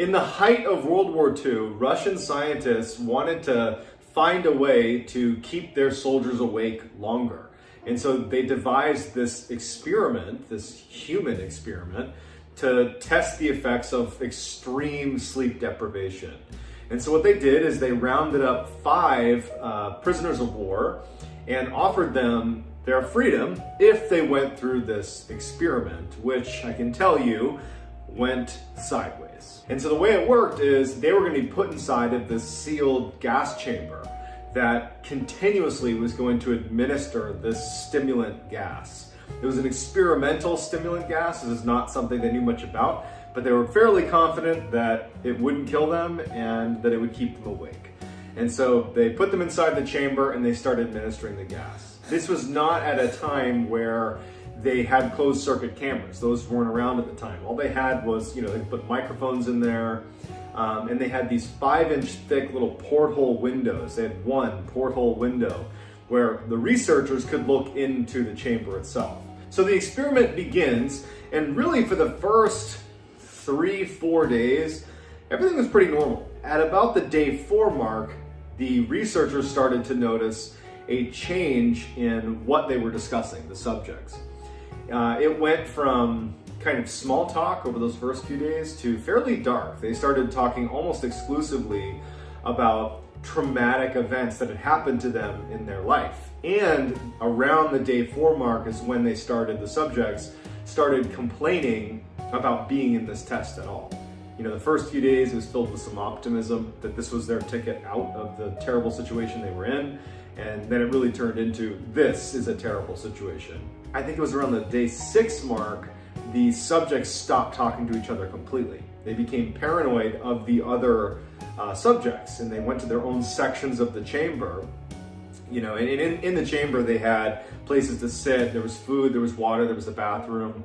In the height of World War II, Russian scientists wanted to find a way to keep their soldiers awake longer. And so they devised this experiment, this human experiment, to test the effects of extreme sleep deprivation. And so what they did is they rounded up 5 prisoners of war and offered them their freedom if they went through this experiment, which I can tell you went sideways. And so the way it worked is they were going to be put inside of this sealed gas chamber that continuously was going to administer this stimulant gas. It was an experimental stimulant gas. This is not something they knew much about, but they were fairly confident that it wouldn't kill them and that it would keep them awake. And so they put them inside the chamber and they started administering the gas. This was not at a time where they had closed circuit cameras. Those weren't around at the time. All they had was, they put microphones in there, and they had these 5-inch thick little porthole windows. They had one porthole window where the researchers could look into the chamber itself. So the experiment begins, and really for the first 3-4 days, everything was pretty normal. At about the day 4 mark, the researchers started to notice a change in what they were discussing, the subjects. It went from kind of small talk over those first few days to fairly dark. They started talking almost exclusively about traumatic events that had happened to them in their life. And around the day 4 mark is when the subjects started complaining about being in this test at all. The first few days it was filled with some optimism that this was their ticket out of the terrible situation they were in. And then it really turned into, this is a terrible situation. I think it was around the day 6 mark, the subjects stopped talking to each other completely. They became paranoid of the other subjects, and they went to their own sections of the chamber. And in the chamber they had places to sit, there was food, there was water, there was a bathroom,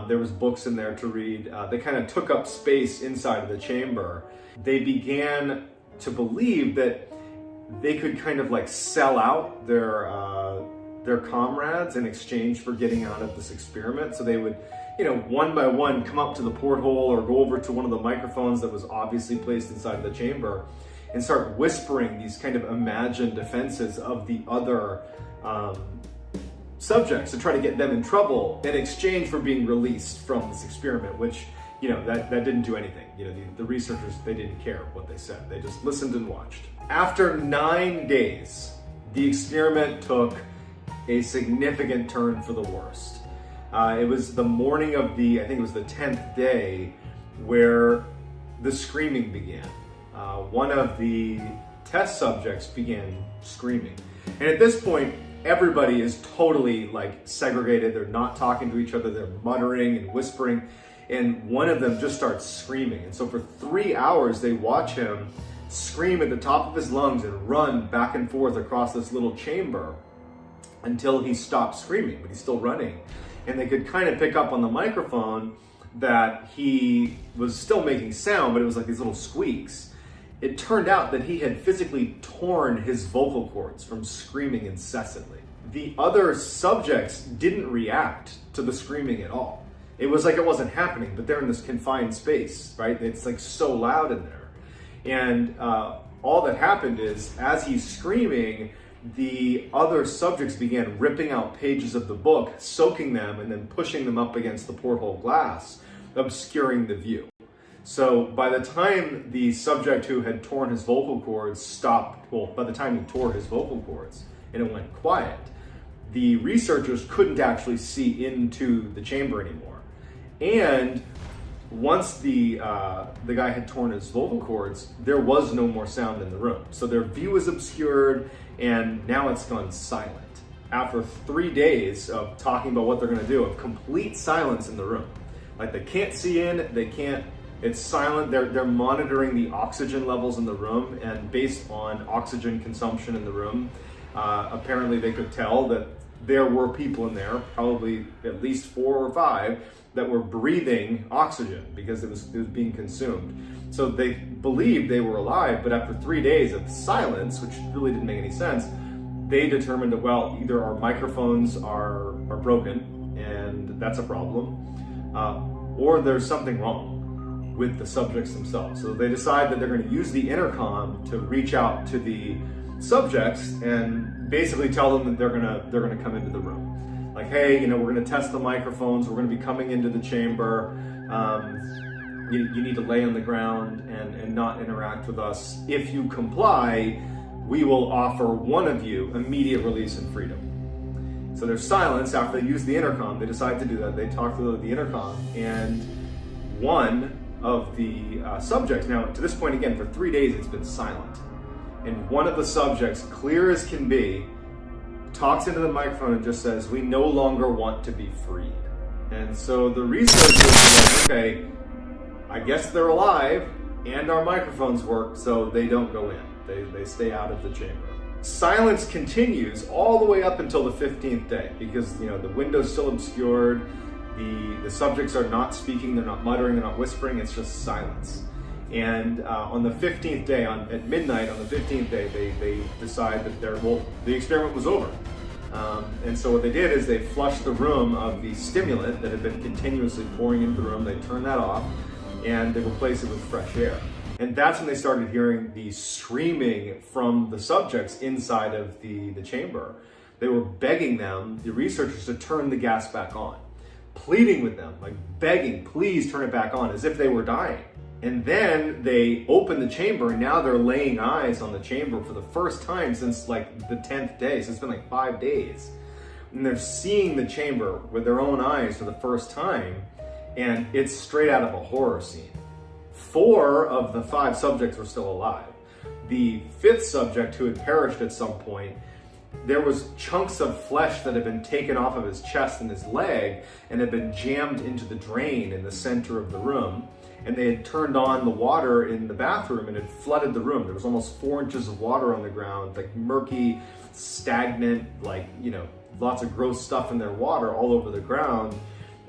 there was books in there to read. They kind of took up space inside of the chamber. They began to believe that they could kind of like sell out their comrades in exchange for getting out of this experiment. So they would, one by one come up to the porthole or go over to one of the microphones that was obviously placed inside of the chamber and start whispering these kind of imagined defenses of the other subjects to try to get them in trouble in exchange for being released from this experiment, which, that didn't do anything. The researchers, they didn't care what they said. They just listened and watched. After 9 days, the experiment took a significant turn for the worst. It was the morning of I think it was the 10th day, where the screaming began. One of the test subjects began screaming. And at this point, everybody is totally segregated. They're not talking to each other. They're muttering and whispering. And one of them just starts screaming. And so for 3 hours, they watch him scream at the top of his lungs and run back and forth across this little chamber until he stopped screaming, but he's still running. And they could kind of pick up on the microphone that he was still making sound, but it was like these little squeaks. It turned out that he had physically torn his vocal cords from screaming incessantly. The other subjects didn't react to the screaming at all. It was like it wasn't happening, but they're in this confined space, right? It's so loud in there. And all that happened is, as he's screaming, the other subjects began ripping out pages of the book, soaking them, and then pushing them up against the porthole glass, obscuring the view. So by the time the subject who had torn his vocal cords stopped, by the time he tore his vocal cords and it went quiet, the researchers couldn't actually see into the chamber anymore. And once the guy had torn his vocal cords, there was no more sound in the room. So their view was obscured, and now it's gone silent. After 3 days of talking about what they're gonna do, of complete silence in the room. They can't see in, it's silent. They're monitoring the oxygen levels in the room, and based on oxygen consumption in the room, apparently they could tell that there were people in there, probably at least 4 or 5, that were breathing oxygen because it was being consumed. So they believed they were alive, but after 3 days of silence, which really didn't make any sense, they determined that, well, either our microphones are broken, and that's a problem, or there's something wrong. with the subjects themselves. So they decide that they're going to use the intercom to reach out to the subjects and basically tell them that they're going to come into the room. Like, hey, we're going to test the microphones. We're going to be coming into the chamber. You need to lay on the ground and not interact with us. If you comply, we will offer one of you immediate release and freedom. So there's silence after they use the intercom. They decide to do that. They talk to the intercom, and one of the subjects, now to this point again, for 3 days it's been silent. And one of the subjects, clear as can be, talks into the microphone and just says, "We no longer want to be freed." And so the researchers are like, okay, I guess they're alive and our microphones work, so they don't go in. They stay out of the chamber. Silence continues all the way up until the 15th day because the window's still obscured. The subjects are not speaking, they're not muttering, they're not whispering, it's just silence. And on the 15th day, at midnight on the 15th day, they decide that the experiment was over. And so what they did is they flushed the room of the stimulant that had been continuously pouring into the room. They turned that off and they replaced it with fresh air. And that's when they started hearing the screaming from the subjects inside of the chamber. They were begging them, the researchers, to turn the gas back on, pleading with them, like begging, please turn it back on, as if they were dying. And then they opened the chamber, and now they're laying eyes on the chamber for the first time since like the 10th day. So it's been like 5 days. And they're seeing the chamber with their own eyes for the first time, and it's straight out of a horror scene. 4 of the 5 subjects were still alive. The 5th subject, who had perished at some point, there was chunks of flesh that had been taken off of his chest and his leg and had been jammed into the drain in the center of the room. And they had turned on the water in the bathroom and had flooded the room. There was almost 4 inches of water on the ground, like murky, stagnant, lots of gross stuff in their water all over the ground.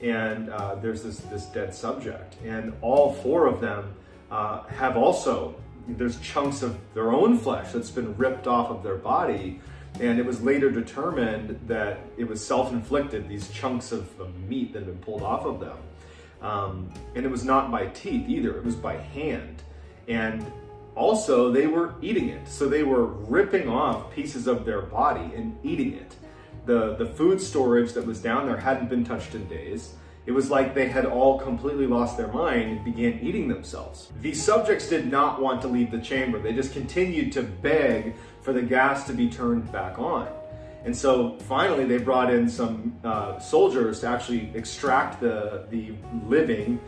And there's this dead subject. And all 4 of them have also, there's chunks of their own flesh that's been ripped off of their body. And it was later determined that it was self-inflicted, these chunks of meat that had been pulled off of them. And it was not by teeth either, it was by hand. And also they were eating it. So they were ripping off pieces of their body and eating it. The food storage that was down there hadn't been touched in days. It was like they had all completely lost their mind and began eating themselves. These subjects did not want to leave the chamber. They just continued to beg for the gas to be turned back on. And so finally they brought in some soldiers to actually extract the living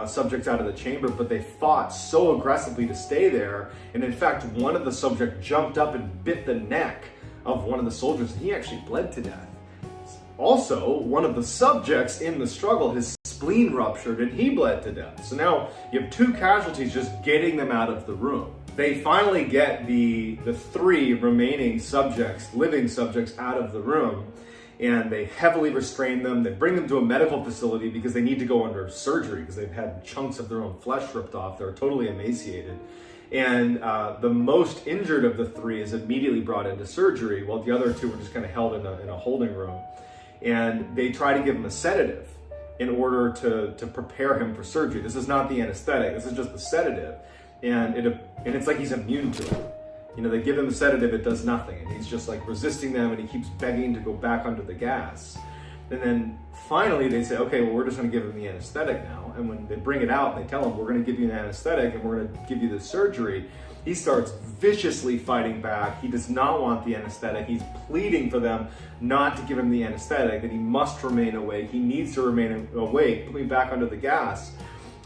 subjects out of the chamber, but they fought so aggressively to stay there. And in fact, one of the subjects jumped up and bit the neck of one of the soldiers, and he actually bled to death. Also, one of the subjects in the struggle, his spleen ruptured and he bled to death. So now you have 2 casualties just getting them out of the room. They finally get the 3 remaining subjects, living subjects, out of the room, and they heavily restrain them. They bring them to a medical facility because they need to go under surgery because they've had chunks of their own flesh ripped off. They're totally emaciated. And the most injured of the 3 is immediately brought into surgery, while the other 2 were just kind of held in a holding room. And they try to give him a sedative in order to prepare him for surgery. This is not the anesthetic, this is just the sedative. And it's like he's immune to it. They give him the sedative, it does nothing. And he's just like resisting them, and he keeps begging to go back under the gas. And then finally they say, okay, well, we're just gonna give him the anesthetic now. And when they bring it out and they tell him, we're gonna give you an anesthetic and we're gonna give you the surgery, he starts viciously fighting back. He does not want the anesthetic. He's pleading for them not to give him the anesthetic, that he must remain awake. He needs to remain awake, put me back under the gas.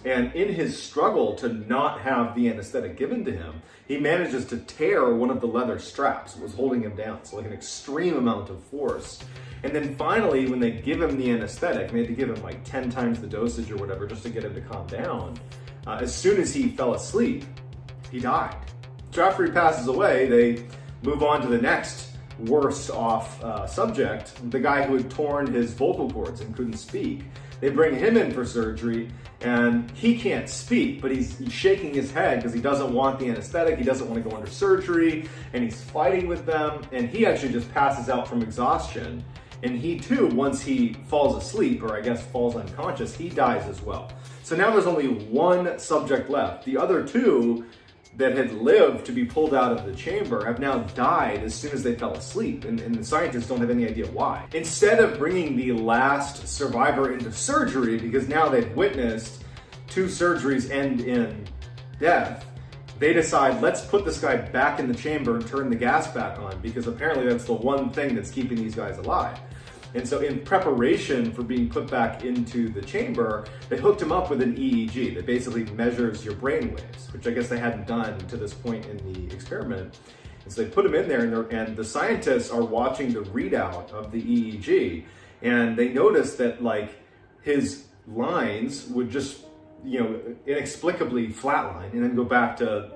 And in his struggle to not have the anesthetic given to him, he manages to tear one of the leather straps that was holding him down. So like an extreme amount of force. And then finally, when they give him the anesthetic, they had to give him like 10 times the dosage or whatever just to get him to calm down. As soon as he fell asleep, he died. So after he passes away, they move on to the next worse off subject, the guy who had torn his vocal cords and couldn't speak. They bring him in for surgery, and he can't speak, but he's shaking his head because he doesn't want the anesthetic, he doesn't want to go under surgery, and he's fighting with them, and he actually just passes out from exhaustion. And he too, once he falls asleep, or I guess falls unconscious, he dies as well. So now there's only one subject left. The other two that had lived to be pulled out of the chamber have now died as soon as they fell asleep, and the scientists don't have any idea why. Instead of bringing the last survivor into surgery, because now they've witnessed 2 surgeries end in death, they decide, let's put this guy back in the chamber and turn the gas back on, because apparently that's the one thing that's keeping these guys alive. And so in preparation for being put back into the chamber, they hooked him up with an EEG that basically measures your brain waves, which I guess they hadn't done to this point in the experiment. And so they put him in there, and the scientists are watching the readout of the EEG, and they noticed that like his lines would just, you know, inexplicably flatline and then go back to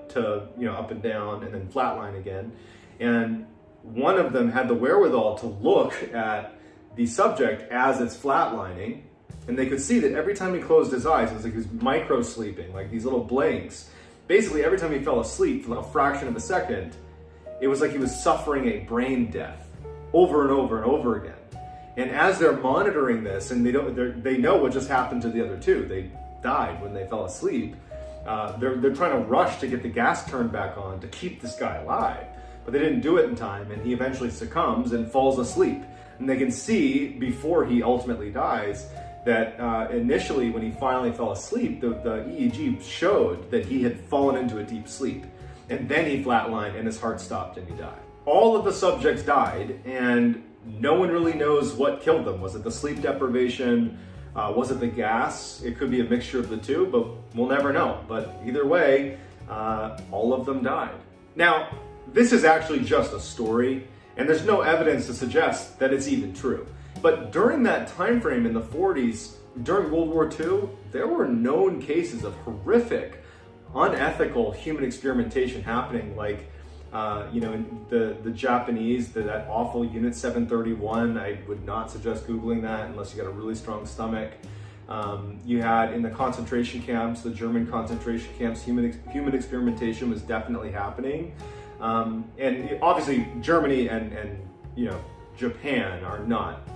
you know, up and down and then flatline again. And one of them had the wherewithal to look at the subject as it's flatlining, and they could see that every time he closed his eyes, it was like he was micro sleeping, like these little blinks. Basically, every time he fell asleep for a fraction of a second, it was like he was suffering a brain death over and over and over again. And as they're monitoring this, and they know what just happened to the other 2, they died when they fell asleep. They're trying to rush to get the gas turned back on to keep this guy alive, but they didn't do it in time, and he eventually succumbs and falls asleep. And they can see before he ultimately dies that initially when he finally fell asleep, the EEG showed that he had fallen into a deep sleep. And then he flatlined and his heart stopped and he died. All of the subjects died, and no one really knows what killed them. Was it the sleep deprivation? Was it the gas? It could be a mixture of the two, but we'll never know. But either way, all of them died. Now, this is actually just a story, and there's no evidence to suggest that it's even true. But during that time frame in the 40s, during World War II, there were known cases of horrific, unethical human experimentation happening, like you know, in the Japanese, that awful Unit 731. I would not suggest Googling that unless you got a really strong stomach. You had in the concentration camps, the German concentration camps, human experimentation was definitely happening. And obviously Germany and you know, Japan are not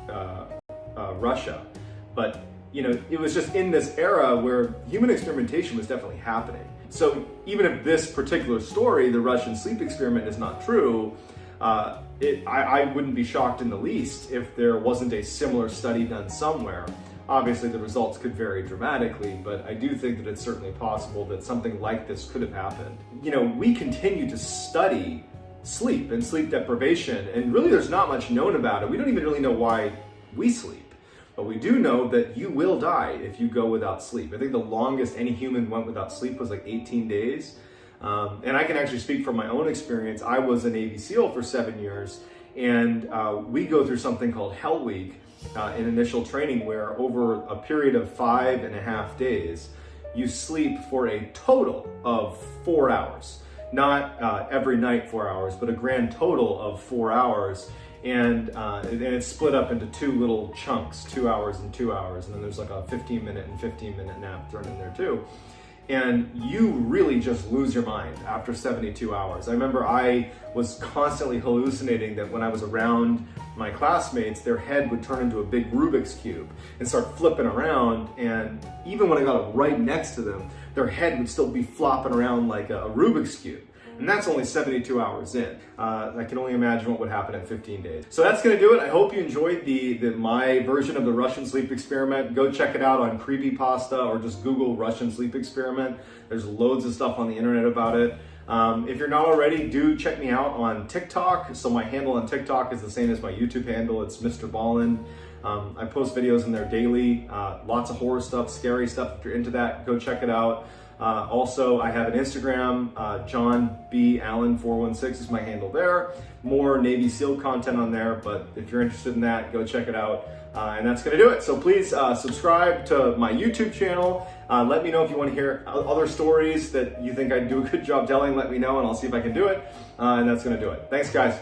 Russia, but you know, it was just in this era where human experimentation was definitely happening. So even if this particular story, the Russian sleep experiment, is not true, I wouldn't be shocked in the least if there wasn't a similar study done somewhere. Obviously the results could vary dramatically, but I do think that it's certainly possible that something like this could have happened. You know, we continue to study sleep and sleep deprivation, and really there's not much known about it. We don't even really know why we sleep, but we do know that you will die if you go without sleep. I think the longest any human went without sleep was like 18 days. And I can actually speak from my own experience. I was a Navy SEAL for 7 years, and we go through something called Hell Week in initial training, where over a period of 5.5 days, you sleep for a total of 4 hours. Not every night 4 hours, but a grand total of 4 hours. And it's split up into 2 little chunks, 2 hours and 2 hours. And then there's like a 15-minute and 15-minute nap thrown in there too. And you really just lose your mind after 72 hours. I remember I was constantly hallucinating that when I was around my classmates, their head would turn into a big Rubik's Cube and start flipping around. And even when I got right next to them, their head would still be flopping around like a Rubik's Cube. And that's only 72 hours in. I can only imagine what would happen in 15 days. So that's gonna do it. I hope you enjoyed my version of the Russian sleep experiment. Go check it out on Creepypasta or just Google Russian sleep experiment. There's loads of stuff on the internet about it. If you're not already, do check me out on TikTok. So my handle on TikTok is the same as my YouTube handle. It's Mr. Ballen. I post videos in there daily. Lots of horror stuff, scary stuff. If you're into that, go check it out. Also, I have an Instagram, John B. Allen 416 is my handle there. More Navy SEAL content on there, but if you're interested in that, go check it out. And that's gonna do it. So please subscribe to my YouTube channel. Let me know if you want to hear other stories that you think I do a good job telling. Let me know and I'll see if I can do it. And that's gonna do it. Thanks, guys.